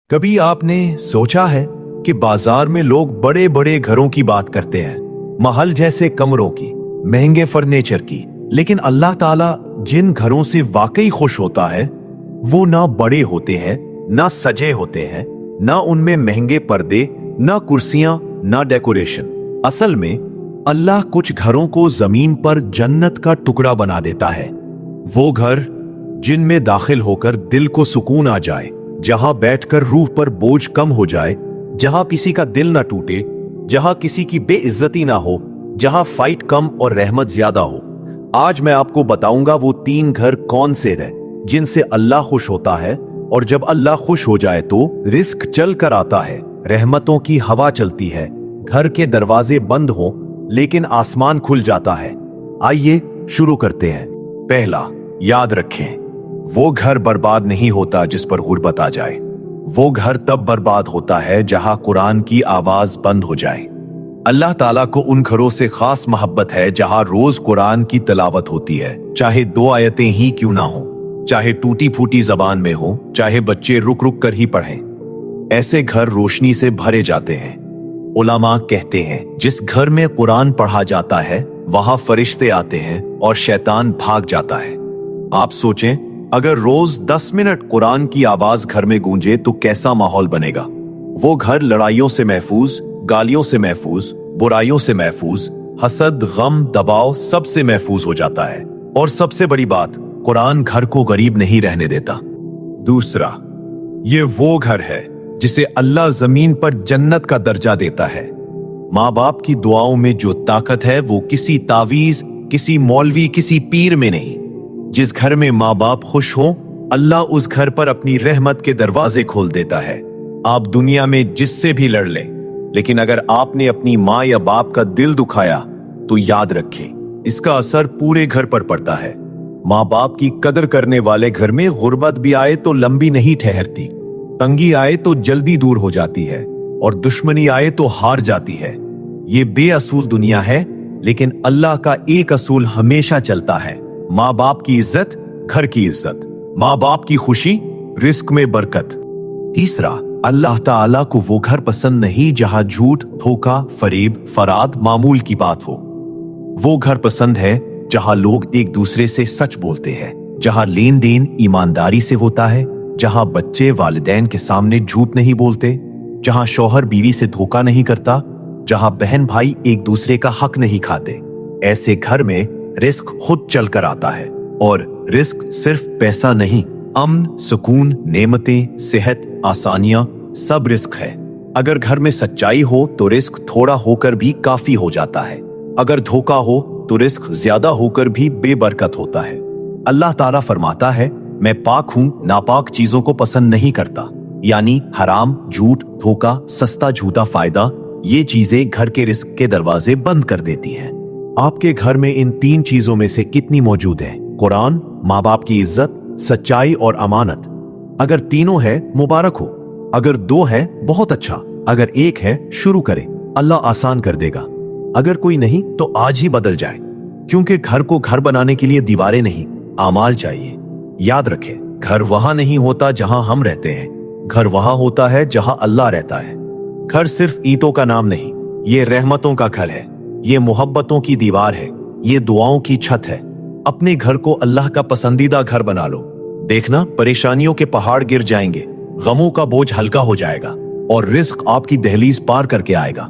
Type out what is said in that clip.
कभी आपने सोचा है कि बाजार में लोग बड़े बड़े घरों की बात करते हैं, महल जैसे कमरों की, महंगे फर्नीचर की, लेकिन अल्लाह ताला जिन घरों से वाकई खुश होता है वो ना बड़े होते हैं, ना सजे होते हैं, ना उनमें महंगे पर्दे, ना कुर्सियां, ना डेकोरेशन। असल में अल्लाह कुछ घरों को जमीन पर जन्नत का टुकड़ा बना देता है। वो घर जिनमें दाखिल होकर दिल को सुकून आ जाए, जहां बैठकर रूह पर बोझ कम हो जाए, जहां किसी का दिल ना टूटे, जहां किसी की बेइज्जती ना हो, जहां फाइट कम और रहमत ज्यादा हो। आज मैं आपको बताऊंगा वो 3 घर कौन से हैं जिनसे अल्लाह खुश होता है, और जब अल्लाह खुश हो जाए तो रिस्क चल कर आता है, रहमतों की हवा चलती है, घर के दरवाजे बंद हो लेकिन आसमान खुल जाता है। आइए शुरू करते हैं। पहला, याद रखें, वो घर बर्बाद नहीं होता जिस पर गुर्बत आ जाए। वो घर तब बर्बाद होता है जहां कुरान की आवाज बंद हो जाए। अल्लाह ताला को उन घरों से खास मोहब्बत है जहां रोज कुरान की तिलावत होती है, चाहे 2 आयतें ही क्यों ना हो, चाहे टूटी फूटी जबान में हो, चाहे बच्चे रुक रुक कर ही पढ़ें। ऐसे घर रोशनी से भरे जाते हैं। उलमा कहते हैं जिस घर में कुरान पढ़ा जाता है वहां फरिश्ते आते हैं और शैतान भाग जाता है। आप सोचें, अगर रोज 10 मिनट कुरान की आवाज घर में गूंजे तो कैसा माहौल बनेगा। वो घर लड़ाइयों से महफूज, गालियों से महफूज, बुराइयों से महफूज, हसद, गम, दबाव सबसे महफूज हो जाता है। और सबसे बड़ी बात, कुरान घर को गरीब नहीं रहने देता। दूसरा, ये वो घर है जिसे अल्लाह जमीन पर जन्नत का दर्जा देता है। माँ बाप की दुआओं में जो ताकत है वो किसी तावीज, किसी मौलवी, किसी पीर में नहीं। जिस घर में माँ बाप खुश हो, अल्लाह उस घर पर अपनी रहमत के दरवाजे खोल देता है। आप दुनिया में जिससे भी लड़ लें, लेकिन अगर आपने अपनी माँ या बाप का दिल दुखाया तो याद रखें, इसका असर पूरे घर पर पड़ता है। माँ बाप की कदर करने वाले घर में गुर्बत भी आए तो लंबी नहीं ठहरती, तंगी आए तो जल्दी दूर हो जाती है, और दुश्मनी आए तो हार जाती है। ये बेअसूल दुनिया है, लेकिन अल्लाह का एक असूल हमेशा चलता है, माँ बाप की इज्जत, घर की इज्जत, माँ बाप की खुशी, रिस्क में बरकत। तीसरा, अल्लाह ताला को वो घर पसंद नहीं जहां झूठ, धोखा, फरेब, फराद मामूल की बात हो। वो घर पसंद है जहां लोग एक दूसरे से सच बोलते हैं, जहां लेन देन ईमानदारी से होता है, जहां बच्चे वालिदैन के सामने झूठ नहीं बोलते, जहां शौहर बीवी से धोखा नहीं करता, जहां बहन भाई एक दूसरे का हक नहीं खाते। ऐसे घर में रिस्क खुद चलकर आता है, और रिस्क सिर्फ पैसा नहीं, अमन, सुकून, नेमतें, सेहत, आसानियां, सब रिस्क है। अगर घर में सच्चाई हो तो रिस्क थोड़ा होकर भी काफी हो जाता है। अगर धोखा हो तो रिस्क ज्यादा होकर भी बेबरकत होता है। अल्लाह ताला फरमाता है, मैं पाक हूं, नापाक चीजों को पसंद नहीं करता। यानी हराम, झूठ, धोखा, सस्ता झूठा फायदा, ये चीजें घर के रिस्क के दरवाजे बंद कर देती हैं। आपके घर में इन 3 चीजों में से कितनी मौजूद है? कुरान, माँ बाप की इज्जत, सच्चाई और अमानत। अगर तीनों है मुबारक हो, अगर 2 है बहुत अच्छा, अगर 1 है शुरू करें, अल्लाह आसान कर देगा। अगर कोई नहीं तो आज ही बदल जाए, क्योंकि घर को घर बनाने के लिए दीवारें नहीं, आमाल चाहिए। याद रखें, घर वहां नहीं होता जहां हम रहते हैं, घर वहां होता है जहां अल्लाह रहता है। घर सिर्फ ईंटों का नाम नहीं, ये रहमतों का घर है, ये मोहब्बतों की दीवार है, ये दुआओं की छत है। अपने घर को अल्लाह का पसंदीदा घर बना लो। देखना, परेशानियों के पहाड़ गिर जाएंगे, गमों का बोझ हल्का हो जाएगा, और रिस्क आपकी दहलीज पार करके आएगा।